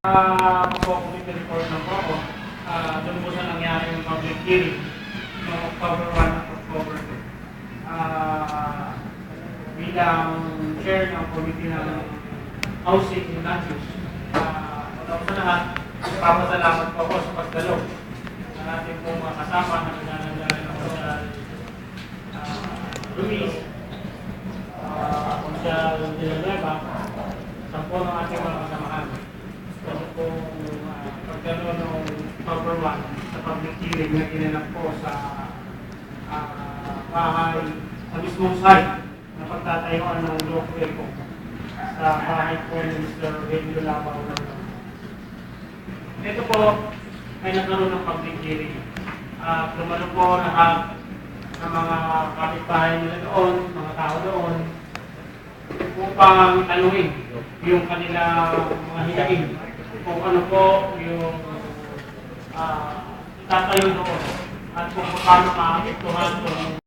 Report lang po ako. Doon po sa nangyari yung public hearing noong October 1 at October 2. Bilang chair ng committee ng housing and land use, sa lahat, papasalamat po ako sa pagdalo ng ating pong mga kasama na pinananggalan ng Social Luis, Social Villanueva, sa po ng ating mga kasamahan. Kasi po pagdalo ng October 1 sa public hearing na ginanap po sa bahay, sa mismong site na pagtatayuan ng local po sa bahay po ni Mr. Henry Labaw. Ito po ay nagkaroon ng public hearing. Dumalo po lahat ng mga kapitbahay nila doon, mga tao doon, upang anuin yung kanilang mga hilain. Kung ano po yung itatayo doon at kung paano maapektuhan